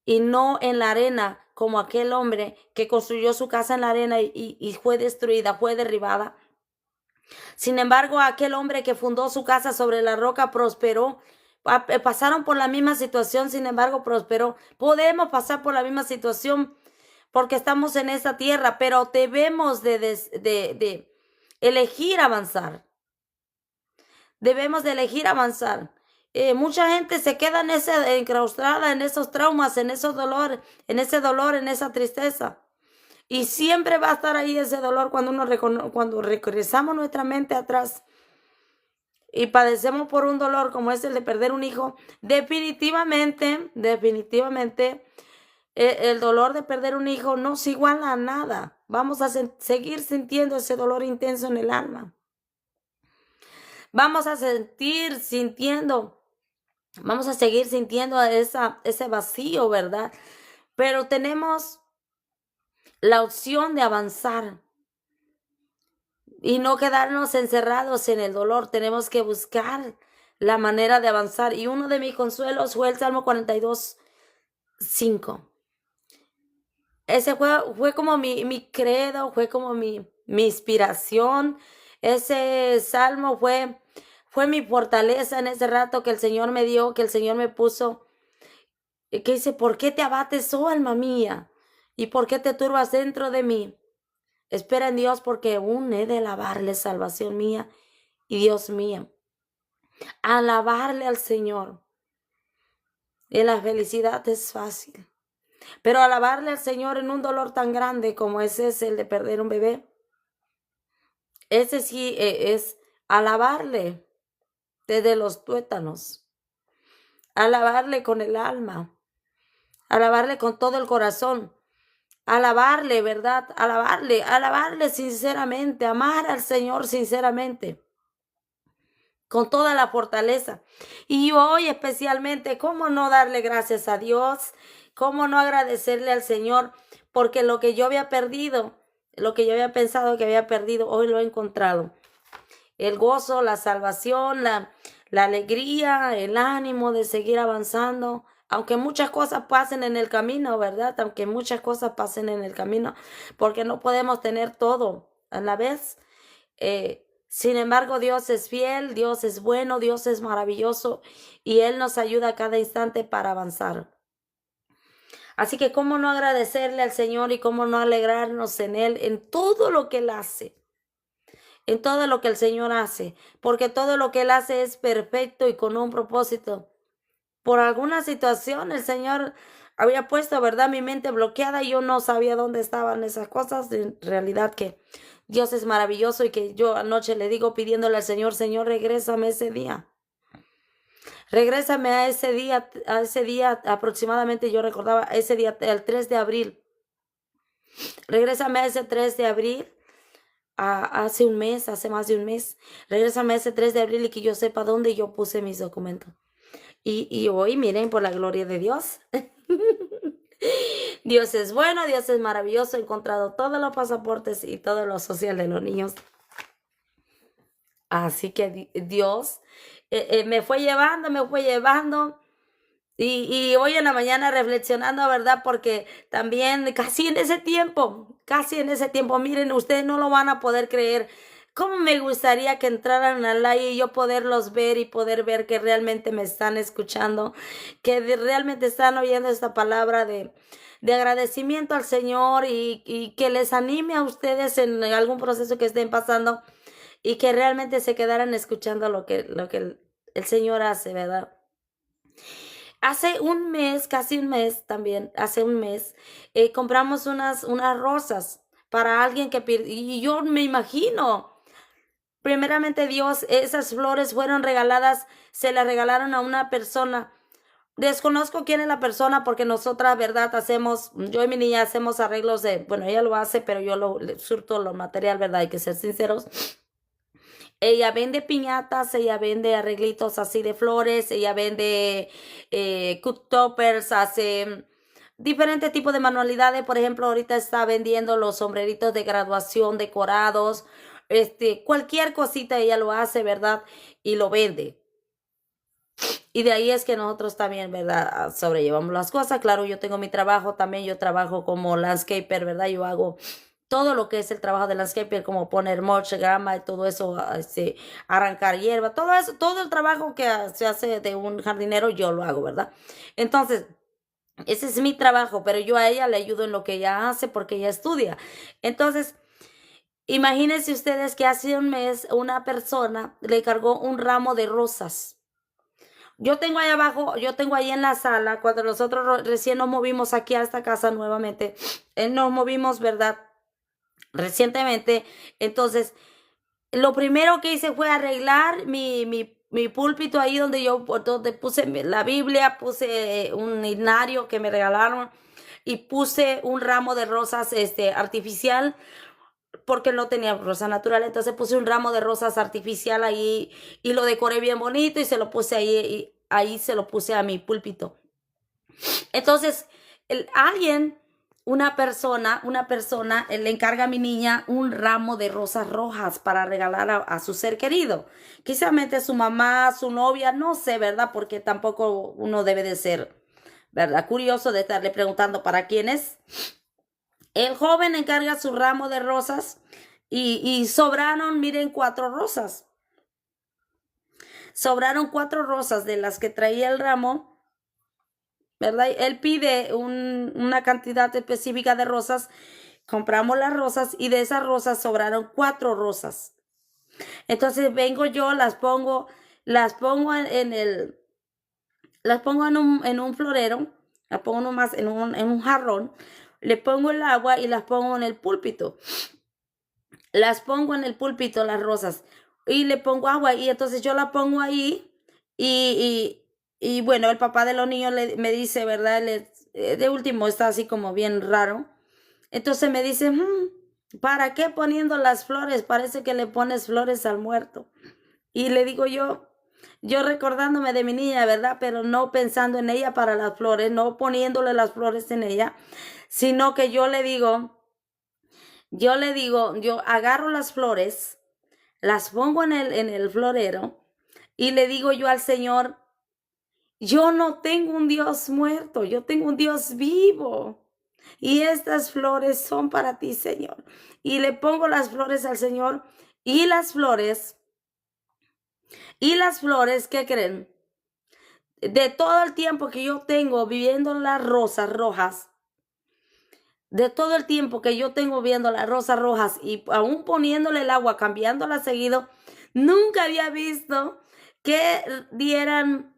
y no en la arena, como aquel hombre que construyó su casa en la arena y fue destruida, fue derribada. Sin embargo, aquel hombre que fundó su casa sobre la roca prosperó. Pasaron por la misma situación, sin embargo, prosperó. Podemos pasar por la misma situación porque estamos en esta tierra, pero debemos de elegir avanzar. Debemos de elegir avanzar. Mucha gente se queda enclaustrada en esos traumas, en esos dolores, en ese dolor, en esa tristeza. Y siempre va a estar ahí ese dolor cuando regresamos nuestra mente atrás y padecemos por un dolor como es el de perder un hijo. Definitivamente, el dolor de perder un hijo no es igual a nada. Vamos a seguir sintiendo ese dolor intenso en el alma. Vamos a seguir sintiendo ese vacío, ¿verdad? Pero tenemos la opción de avanzar y no quedarnos encerrados en el dolor. Tenemos que buscar la manera de avanzar. Y uno de mis consuelos fue el Salmo 42:5. Ese fue como mi credo, fue como mi inspiración. Ese salmo fue mi fortaleza en ese rato que el Señor me dio, que el Señor me puso. Que dice, ¿por qué te abates, oh alma mía? ¿Y por qué te turbas dentro de mí? Espera en Dios, porque aún he de alabarle, salvación mía y Dios mío. Alabarle al Señor. Y la felicidad es fácil. Pero alabarle al Señor en un dolor tan grande como ese es el de perder un bebé, ese sí es alabarle desde los tuétanos, alabarle con el alma, alabarle con todo el corazón, alabarle, ¿verdad? Alabarle sinceramente, amar al Señor sinceramente, con toda la fortaleza. Y hoy especialmente, ¿cómo no darle gracias a Dios? ¿Cómo no agradecerle al Señor? Porque lo que yo había perdido, lo que yo había pensado que había perdido, hoy lo he encontrado. El gozo, la salvación, la alegría, el ánimo de seguir avanzando. Aunque muchas cosas pasen en el camino, ¿verdad? Aunque muchas cosas pasen en el camino, porque no podemos tener todo a la vez. Sin embargo, Dios es fiel, Dios es bueno, Dios es maravilloso y Él nos ayuda a cada instante para avanzar. Así que cómo no agradecerle al Señor y cómo no alegrarnos en Él, en todo lo que Él hace, en todo lo que el Señor hace, porque todo lo que Él hace es perfecto y con un propósito. Por alguna situación el Señor había puesto, ¿verdad?, mi mente bloqueada y yo no sabía dónde estaban esas cosas. En realidad que Dios es maravilloso y que yo anoche le digo pidiéndole al Señor, Señor, regrésame ese día. Regrésame a ese día aproximadamente, yo recordaba ese día, el 3 de abril. Regrésame a ese 3 de abril, hace más de un mes. Regrésame a ese 3 de abril y que yo sepa dónde yo puse mis documentos. Y hoy, miren, por la gloria de Dios. Dios es bueno, Dios es maravilloso. He encontrado todos los pasaportes y todo lo social de los niños. Así que Dios me fue llevando. Y hoy en la mañana reflexionando, ¿verdad? Porque también casi en ese tiempo, miren, ustedes no lo van a poder creer. ¿Cómo me gustaría que entraran al live y yo poderlos ver y poder ver que realmente me están escuchando, que realmente están oyendo esta palabra de agradecimiento al Señor y que les anime a ustedes en algún proceso que estén pasando y que realmente se quedaran escuchando lo que el Señor hace, ¿verdad? Hace un mes, casi un mes también, compramos unas rosas para alguien y yo me imagino, primeramente Dios, esas flores fueron regaladas, se las regalaron a una persona. Desconozco quién es la persona porque nosotras, ¿verdad? Yo y mi niña hacemos arreglos bueno, ella lo hace, pero yo le surto lo material, ¿verdad? Hay que ser sinceros. Ella vende piñatas, ella vende arreglitos así de flores, ella vende cut toppers, hace diferentes tipos de manualidades. Por ejemplo, ahorita está vendiendo los sombreritos de graduación decorados. Cualquier cosita ella lo hace, ¿verdad? Y lo vende. Y de ahí es que nosotros también, ¿verdad? Sobrellevamos las cosas. Claro, yo tengo mi trabajo también, yo trabajo como landscaper, ¿verdad? Yo hago todo lo que es el trabajo de landscaper, como poner mulch, grama y todo eso, arrancar hierba, todo eso, todo el trabajo que se hace de un jardinero, yo lo hago, ¿verdad? Entonces, ese es mi trabajo, pero yo a ella le ayudo en lo que ella hace porque ella estudia. Entonces, imagínense ustedes que hace un mes una persona le cargó un ramo de rosas. Yo tengo ahí abajo, yo tengo ahí en la sala, cuando nosotros recién nos movimos aquí a esta casa nuevamente, nos movimos, ¿verdad? Recientemente, entonces, lo primero que hice fue arreglar mi púlpito ahí donde puse la Biblia, puse un himnario que me regalaron y puse un ramo de rosas artificial porque no tenía rosa natural, entonces puse un ramo de rosas artificial ahí y lo decoré bien bonito y se lo puse ahí y ahí se lo puse a mi púlpito. Entonces, alguien, una persona le encarga a mi niña un ramo de rosas rojas para regalar a su ser querido. Quizás su mamá, su novia, no sé, ¿verdad? Porque tampoco uno debe de ser, ¿verdad? Curioso de estarle preguntando para quién es. El joven encarga su ramo de rosas y sobraron, miren, 4 rosas. Sobraron 4 rosas de las que traía el ramo, ¿verdad? Él pide una cantidad específica de rosas, compramos las rosas y de esas rosas sobraron 4 rosas. Entonces vengo yo, las pongo las pongo en un florero, las pongo nomás en un jarrón, le pongo el agua y las pongo en el púlpito. Las pongo en el púlpito, las rosas, y le pongo agua y entonces yo la pongo ahí y bueno, el papá de los niños me dice, ¿verdad? De último está así como bien raro. Entonces me dice, ¿para qué poniendo las flores? Parece que le pones flores al muerto. Y le digo yo recordándome de mi niña, ¿verdad? Pero no pensando en ella para las flores, no poniéndole las flores en ella, sino que yo agarro las flores, las pongo en el florero y le digo yo al Señor, yo no tengo un Dios muerto, yo tengo un Dios vivo. Y estas flores son para ti, Señor. Y le pongo las flores al Señor y las flores, ¿qué creen? De todo el tiempo que yo tengo viviendo las rosas rojas, de todo el tiempo que yo tengo viendo las rosas rojas y aún poniéndole el agua, cambiándola seguido, nunca había visto que dieran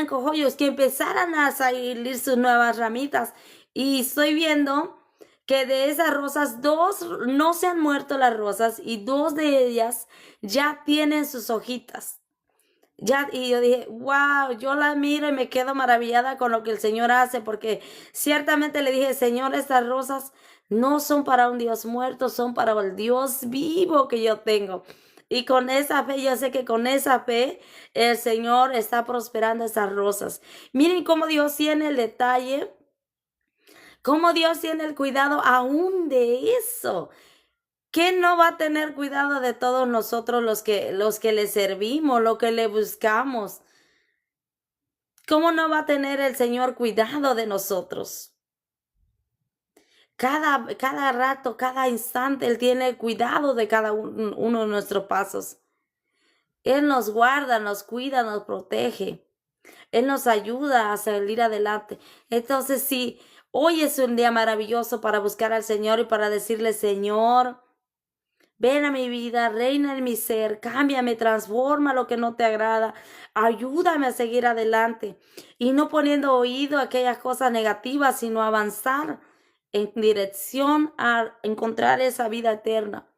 cogollos, que empezaran a salir sus nuevas ramitas. Y estoy viendo que de esas rosas, 2 no se han muerto las rosas y 2 de ellas ya tienen sus hojitas. Ya, y yo dije, wow, yo la miro y me quedo maravillada con lo que el Señor hace, porque ciertamente le dije, Señor, estas rosas no son para un Dios muerto, son para el Dios vivo que yo tengo. Y con esa fe, yo sé que con esa fe el Señor está prosperando esas rosas. Miren cómo Dios tiene el detalle, cómo Dios tiene el cuidado aún de eso. ¿Quién no va a tener cuidado de todos nosotros los que le servimos, lo que le buscamos? ¿Cómo no va a tener el Señor cuidado de nosotros? Cada rato, cada instante, Él tiene cuidado de cada uno de nuestros pasos. Él nos guarda, nos cuida, nos protege. Él nos ayuda a salir adelante. Entonces, sí, hoy es un día maravilloso para buscar al Señor y para decirle, Señor, ven a mi vida, reina en mi ser, cámbiame, transforma lo que no te agrada, ayúdame a seguir adelante y no poniendo oído a aquellas cosas negativas, sino avanzar en dirección a encontrar esa vida eterna,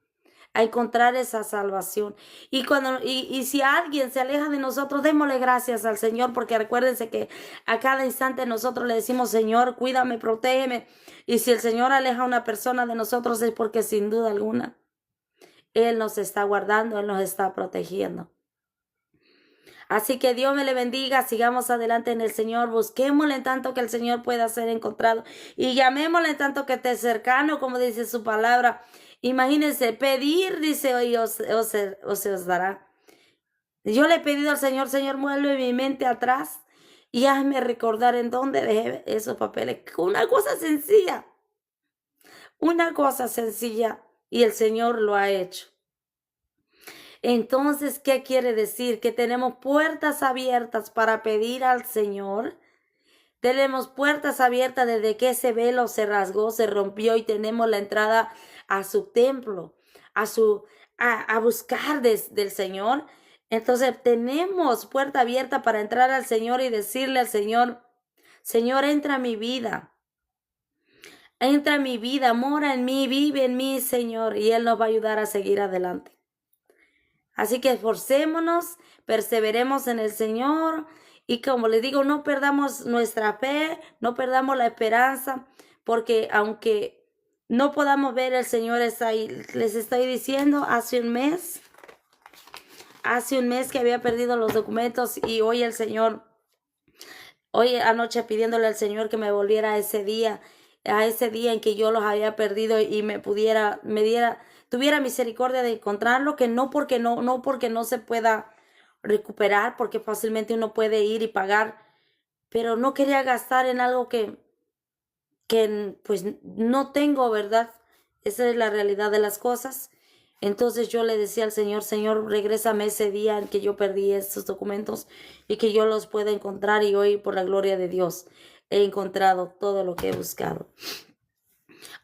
a encontrar esa salvación. Y si alguien se aleja de nosotros, démosle gracias al Señor, porque recuérdense que a cada instante nosotros le decimos, Señor, cuídame, protégeme. Y si el Señor aleja a una persona de nosotros es porque sin duda alguna Él nos está guardando, Él nos está protegiendo. Así que Dios me le bendiga, sigamos adelante en el Señor, busquémosle en tanto que el Señor pueda ser encontrado y llamémosle en tanto que esté cercano, como dice su palabra. Imagínense, pedir, dice hoy, o se os dará. Yo le he pedido al Señor, Señor, mueve mi mente atrás y hazme recordar en dónde dejé esos papeles. Una cosa sencilla, y el Señor lo ha hecho. Entonces, ¿qué quiere decir? Que tenemos puertas abiertas para pedir al Señor. Tenemos puertas abiertas desde que ese velo se rasgó, se rompió y tenemos la entrada a su templo, a buscar del Señor. Entonces tenemos puerta abierta para entrar al Señor y decirle al Señor, Señor, entra a mi vida. Entra en mi vida, mora en mí, vive en mí, Señor, y Él nos va a ayudar a seguir adelante. Así que esforcémonos, perseveremos en el Señor y como les digo, no perdamos nuestra fe, no perdamos la esperanza, porque aunque no podamos ver, el Señor está ahí. Les estoy diciendo, hace un mes que había perdido los documentos y hoy hoy anoche pidiéndole al Señor que me volviera a ese día en que yo los había perdido y tuviera misericordia de encontrarlo, que no porque no se pueda recuperar, porque fácilmente uno puede ir y pagar, pero no quería gastar en algo que pues no tengo, ¿verdad? Esa es la realidad de las cosas. Entonces yo le decía al Señor, Señor, regrésame ese día en que yo perdí estos documentos y que yo los pueda encontrar, y hoy por la gloria de Dios he encontrado todo lo que he buscado.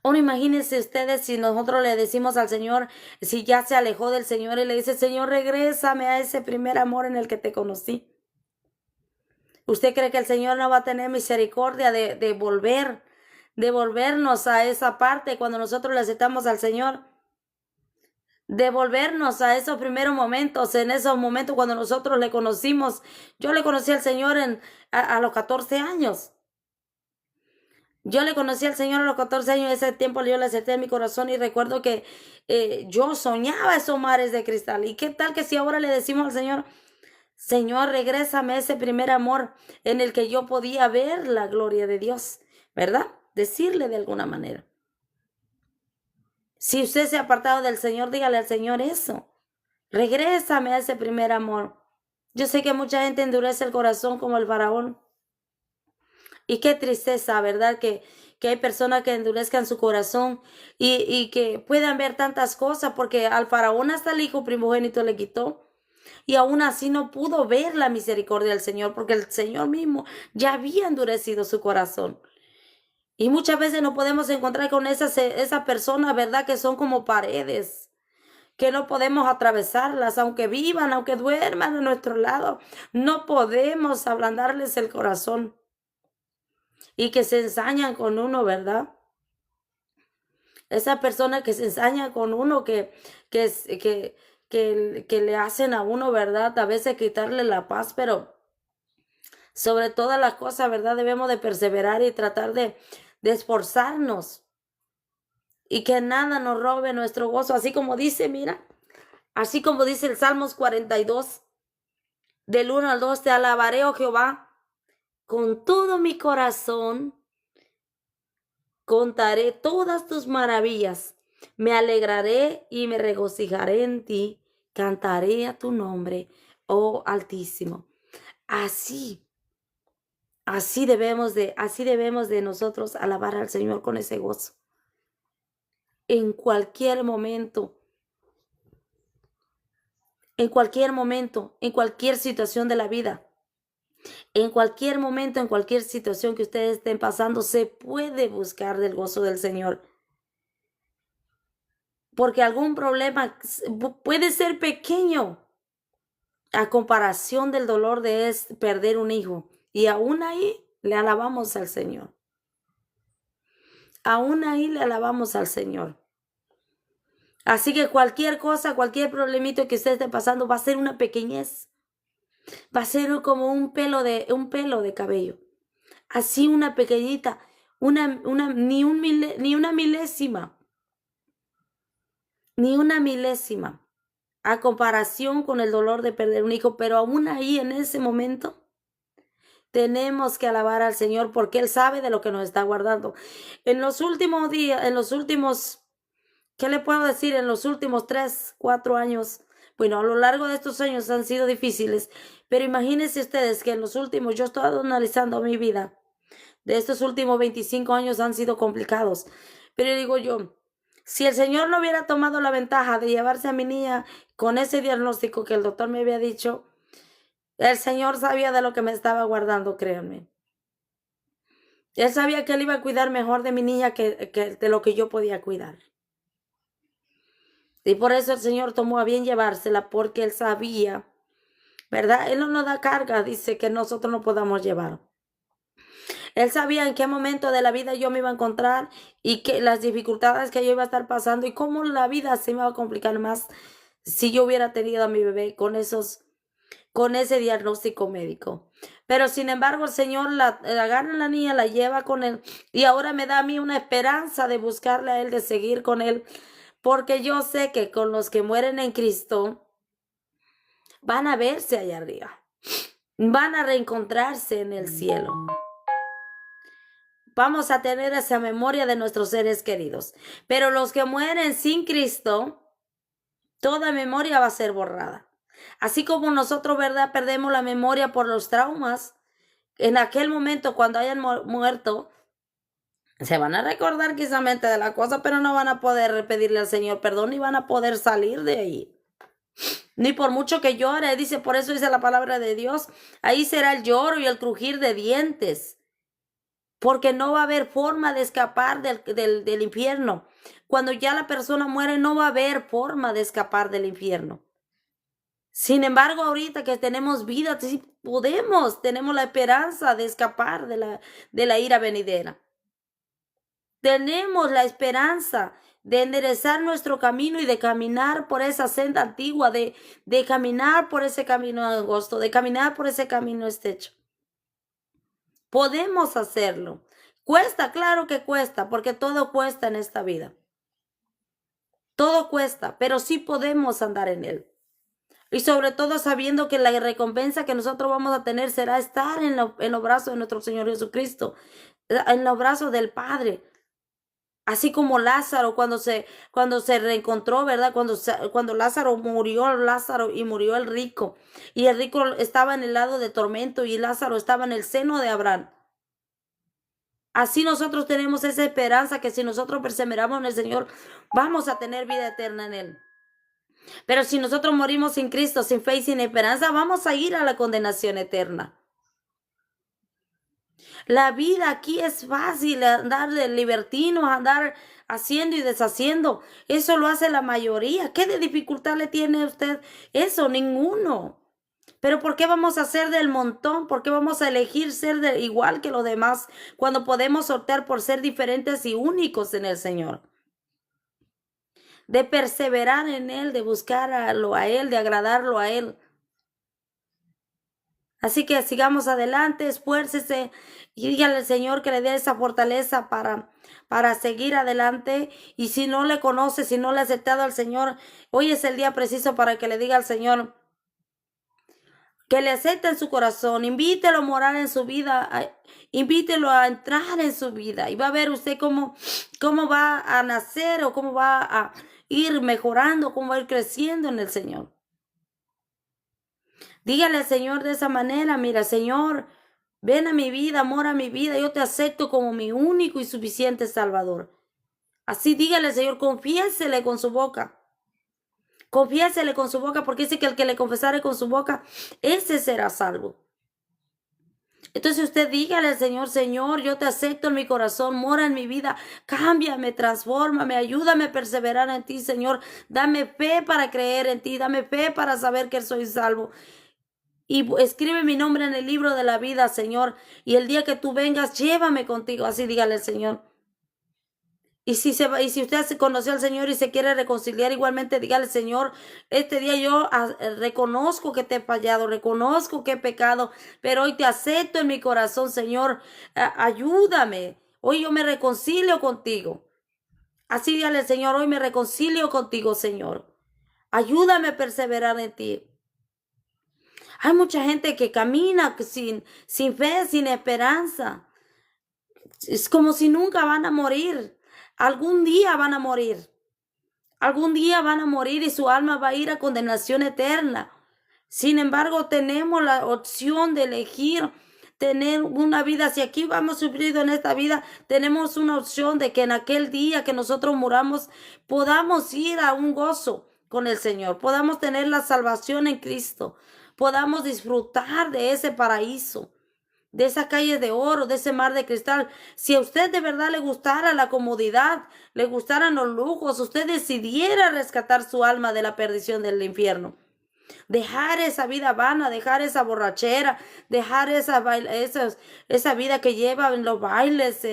Ahora imagínense ustedes si nosotros le decimos al Señor, si ya se alejó del Señor y le dice, Señor, regrésame a ese primer amor en el que te conocí. ¿Usted cree que el Señor no va a tener misericordia de devolvernos a esa parte cuando nosotros le aceptamos al Señor? Devolvernos a esos primeros momentos, en esos momentos cuando nosotros le conocimos. Yo le conocí al Señor a los 14 años. Yo le conocí al Señor a los 14 años, ese tiempo yo le acepté en mi corazón y recuerdo que yo soñaba esos mares de cristal. ¿Y qué tal que si ahora le decimos al Señor, Señor, regrésame ese primer amor en el que yo podía ver la gloria de Dios, ¿verdad? Decirle de alguna manera. Si usted se ha apartado del Señor, dígale al Señor eso. Regrésame a ese primer amor. Yo sé que mucha gente endurece el corazón como el faraón. Y qué tristeza, ¿verdad? Que hay personas que endurezcan su corazón y que puedan ver tantas cosas, porque al faraón hasta el hijo primogénito le quitó. Y aún así no pudo ver la misericordia del Señor, porque el Señor mismo ya había endurecido su corazón. Y muchas veces nos podemos encontrar con esas personas, ¿verdad? Que son como paredes, que no podemos atravesarlas, aunque vivan, aunque duerman a nuestro lado. No podemos ablandarles el corazón. Y que se ensañan con uno, ¿verdad? Esa persona que se ensaña con uno, que le hacen a uno, ¿verdad? A veces quitarle la paz, pero sobre todas las cosas, ¿verdad? Debemos de perseverar y tratar de esforzarnos y que nada nos robe nuestro gozo, así como dice, mira, así como dice el Salmos 42, del 1 al 2, te alabaré, oh Jehová, con todo mi corazón, contaré todas tus maravillas, me alegraré y me regocijaré en ti, cantaré a tu nombre, oh Altísimo. Así debemos de nosotros alabar al Señor con ese gozo. En cualquier momento, en cualquier situación de la vida, en cualquier momento, en cualquier situación que ustedes estén pasando, se puede buscar del gozo del Señor. Porque algún problema puede ser pequeño a comparación del dolor de perder un hijo. Y aún ahí le alabamos al Señor. Aún ahí le alabamos al Señor. Así que cualquier cosa, cualquier problemito que usted esté pasando va a ser una pequeñez. Va a ser como un pelo de cabello. Así una pequeñita, ni una milésima a comparación con el dolor de perder un hijo, pero aún ahí en ese momento tenemos que alabar al Señor porque Él sabe de lo que nos está guardando. En los últimos días, ¿qué le puedo decir? En los últimos 3, 4 años, Bueno, a lo largo de estos años han sido difíciles, pero imagínense ustedes que en los últimos, yo he estado analizando mi vida, de estos últimos 25 años han sido complicados. Pero digo yo, si el Señor no hubiera tomado la ventaja de llevarse a mi niña con ese diagnóstico que el doctor me había dicho, el Señor sabía de lo que me estaba guardando, créanme. Él sabía que Él iba a cuidar mejor de mi niña que de lo que yo podía cuidar. Y por eso el Señor tomó a bien llevársela, porque Él sabía, ¿verdad? Él no nos da carga, dice, que nosotros no podamos llevar. Él sabía en qué momento de la vida yo me iba a encontrar y que las dificultades que yo iba a estar pasando y cómo la vida se me iba a complicar más si yo hubiera tenido a mi bebé con ese diagnóstico médico. Pero sin embargo, el Señor la agarra a la niña, la lleva con Él y ahora me da a mí una esperanza de buscarle a Él, de seguir con Él, porque yo sé que con los que mueren en Cristo van a verse allá arriba, van a reencontrarse en el cielo. Vamos a tener esa memoria de nuestros seres queridos. Pero los que mueren sin Cristo, toda memoria va a ser borrada. Así como nosotros, ¿verdad?, perdemos la memoria por los traumas, en aquel momento cuando hayan muerto, se van a recordar quizás de la cosa, pero no van a poder pedirle al Señor perdón ni van a poder salir de ahí. Ni por mucho que llore, dice, por eso dice la palabra de Dios, ahí será el lloro y el crujir de dientes. Porque no va a haber forma de escapar del infierno. Cuando ya la persona muere, no va a haber forma de escapar del infierno. Sin embargo, ahorita que tenemos vida, sí tenemos la esperanza de escapar de la ira venidera. Tenemos la esperanza de enderezar nuestro camino y de caminar por esa senda antigua, de caminar por ese camino angosto, de caminar por ese camino estrecho. Podemos hacerlo. Cuesta, claro que cuesta, porque todo cuesta en esta vida. Todo cuesta, pero sí podemos andar en él. Y sobre todo sabiendo que la recompensa que nosotros vamos a tener será estar en los brazos de nuestro Señor Jesucristo, en los brazos del Padre. Así como Lázaro cuando se reencontró, ¿verdad? Cuando Lázaro y murió el rico. Y el rico estaba en el lado de tormento y Lázaro estaba en el seno de Abraham. Así nosotros tenemos esa esperanza que si nosotros perseveramos en el Señor, vamos a tener vida eterna en Él. Pero si nosotros morimos sin Cristo, sin fe y sin esperanza, vamos a ir a la condenación eterna. La vida aquí es fácil, andar de libertinos, andar haciendo y deshaciendo. Eso lo hace la mayoría. ¿Qué de dificultad le tiene a usted eso? Ninguno. Pero ¿por qué vamos a ser del montón? ¿Por qué vamos a elegir ser igual que los demás cuando podemos optar por ser diferentes y únicos en el Señor? De perseverar en Él, de buscarlo a Él, de agradarlo a Él. Así que sigamos adelante, esfuércese y dígale al Señor que le dé esa fortaleza para seguir adelante. Y si no le conoce, si no le ha aceptado al Señor, hoy es el día preciso para que le diga al Señor que le acepte en su corazón, invítelo a morar en su vida, invítelo a entrar en su vida y va a ver usted cómo va a nacer o cómo va a ir mejorando, cómo va a ir creciendo en el Señor. Dígale al Señor de esa manera, mira, Señor, ven a mi vida, mora a mi vida, yo te acepto como mi único y suficiente Salvador. Así dígale al Señor, confiésele con su boca. Confiésele con su boca, porque dice que el que le confesare con su boca, ese será salvo. Entonces usted dígale al Señor, Señor, yo te acepto en mi corazón, mora en mi vida, cámbiame, transfórmame, ayúdame a perseverar en ti, Señor. Dame fe para creer en ti, dame fe para saber que soy salvo. Y escribe mi nombre en el libro de la vida, Señor. Y el día que tú vengas, llévame contigo. Así dígale al Señor. Y si usted se conoció al Señor y se quiere reconciliar, igualmente dígale, Señor, este día yo reconozco que te he fallado, reconozco que he pecado, pero hoy te acepto en mi corazón, Señor, ayúdame. Hoy yo me reconcilio contigo. Así dígale, Señor, hoy me reconcilio contigo, Señor. Ayúdame a perseverar en ti. Hay mucha gente que camina sin fe, sin esperanza. Es como si nunca van a morir. Algún día van a morir. Algún día van a morir y su alma va a ir a condenación eterna. Sin embargo, tenemos la opción de elegir tener una vida. Si aquí vamos sufrido en esta vida, tenemos una opción de que en aquel día que nosotros muramos, podamos ir a un gozo con el Señor, podamos tener la salvación en Cristo, podamos disfrutar de ese paraíso, de esa calle de oro, de ese mar de cristal. Si a usted de verdad le gustara la comodidad, le gustaran los lujos, usted decidiera rescatar su alma de la perdición del infierno. Dejar esa vida vana, dejar esa borrachera, dejar esa vida que lleva en los bailes,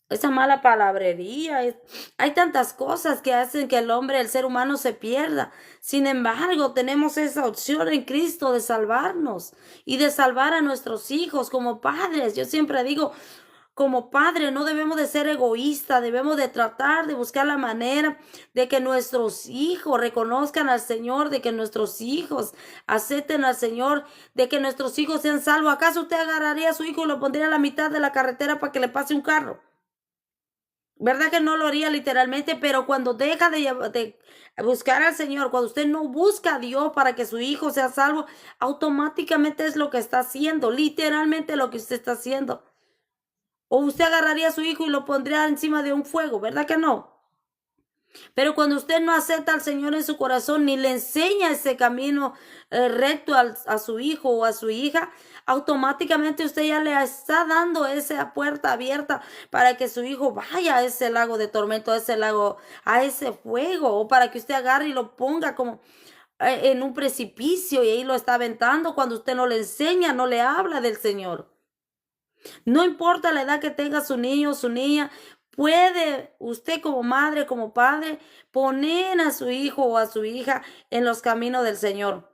esa mala palabrería. Hay tantas cosas que hacen que el hombre, el ser humano se pierda. Sin embargo, tenemos esa opción en Cristo de salvarnos y de salvar a nuestros hijos como padres. Yo siempre digo, como padre no debemos de ser egoístas, debemos de tratar de buscar la manera de que nuestros hijos reconozcan al Señor, de que nuestros hijos acepten al Señor, de que nuestros hijos sean salvos. ¿Acaso usted agarraría a su hijo y lo pondría a la mitad de la carretera para que le pase un carro? ¿Verdad que no lo haría literalmente? Pero cuando deja de buscar al Señor, cuando usted no busca a Dios para que su hijo sea salvo, automáticamente es lo que está haciendo, literalmente lo que usted está haciendo. O usted agarraría a su hijo y lo pondría encima de un fuego, ¿verdad que no? Pero cuando usted no acepta al Señor en su corazón ni le enseña ese camino recto a su hijo o a su hija, automáticamente usted ya le está dando esa puerta abierta para que su hijo vaya a ese lago de tormento, a ese lago, a ese fuego, o para que usted agarre y lo ponga como en un precipicio y ahí lo está aventando cuando usted no le enseña, no le habla del Señor. No importa la edad que tenga su niño o su niña, puede usted como madre, como padre, poner a su hijo o a su hija en los caminos del Señor.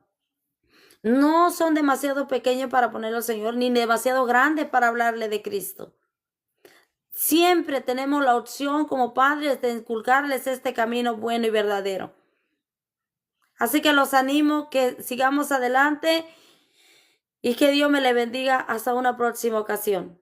No son demasiado pequeños para ponerlo al Señor, ni demasiado grandes para hablarle de Cristo. Siempre tenemos la opción como padres de inculcarles este camino bueno y verdadero. Así que los animo que sigamos adelante y que Dios me le bendiga hasta una próxima ocasión.